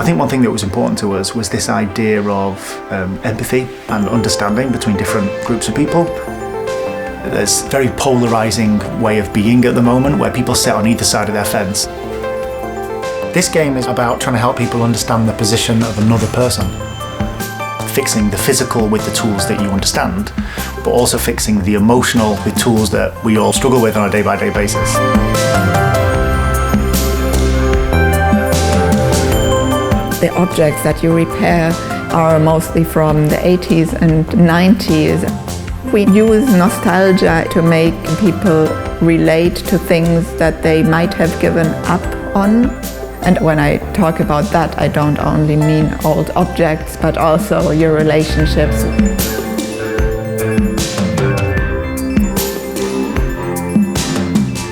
think one thing that was important to us was this idea of empathy and understanding between different groups of people. There's a very polarising way of being at the moment where people sit on either side of their fence. This game is about trying to help people understand the position of another person. Fixing the physical with the tools that you understand, but also fixing the emotional with tools that we all struggle with on a day-by-day basis. The objects that you repair are mostly from the 80s and 90s. We use nostalgia to make people relate to things that they might have given up on. And when I talk about that, I don't only mean old objects, but also your relationships.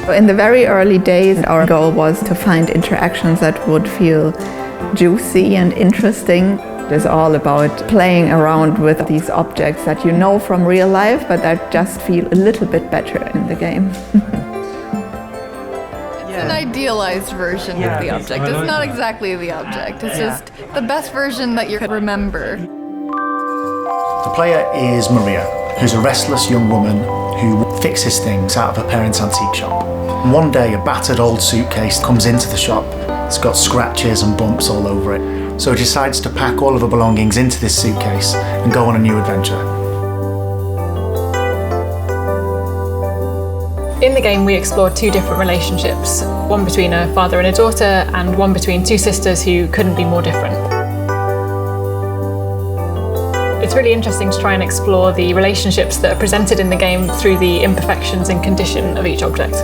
In the very early days, our goal was to find interactions that would feel juicy and interesting. It's all about playing around with these objects that you know from real life, but that just feel a little bit better in the game. An idealized version of the object. It's not exactly the object. It's just the best version that you could remember. The player is Maria, who's a restless young woman who fixes things out of her parents' antique shop. One day, a battered old suitcase comes into the shop. It's got scratches and bumps all over it. So she decides to pack all of her belongings into this suitcase and go on a new adventure. In the game, we explore two different relationships, one between a father and a daughter, and one between two sisters who couldn't be more different. It's really interesting to try and explore the relationships that are presented in the game through the imperfections and condition of each object.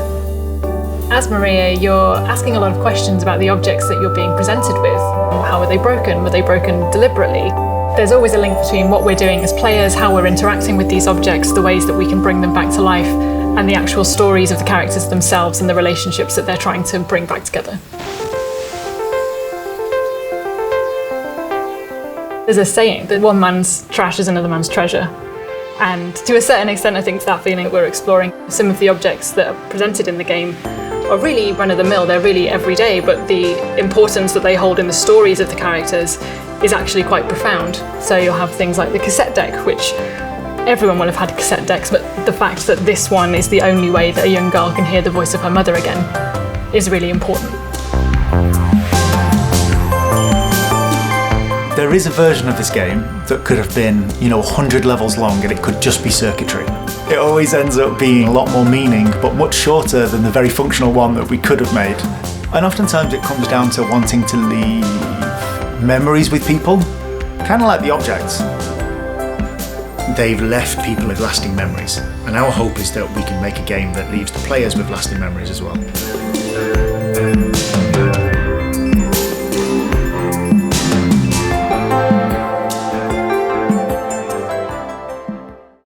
As Maria, you're asking a lot of questions about the objects that you're being presented with. How were they broken? Were they broken deliberately? There's always a link between what we're doing as players, how we're interacting with these objects, the ways that we can bring them back to life, and the actual stories of the characters themselves and the relationships that they're trying to bring back together. There's a saying that one man's trash is another man's treasure. And to a certain extent, I think that feeling that we're exploring. Some of the objects that are presented in the game are really run-of-the-mill, they're really everyday, but the importance that they hold in the stories of the characters is actually quite profound. So you'll have things like the cassette deck, which everyone will have had cassette decks, but the fact that this one is the only way that a young girl can hear the voice of her mother again is really important. There is a version of this game that could have been, 100 levels long and it could just be circuitry. It always ends up being a lot more meaning, but much shorter than the very functional one that we could have made. And oftentimes it comes down to wanting to leave memories with people, kind of like the objects. They've left people with lasting memories, and our hope is that we can make a game that leaves the players with lasting memories as well.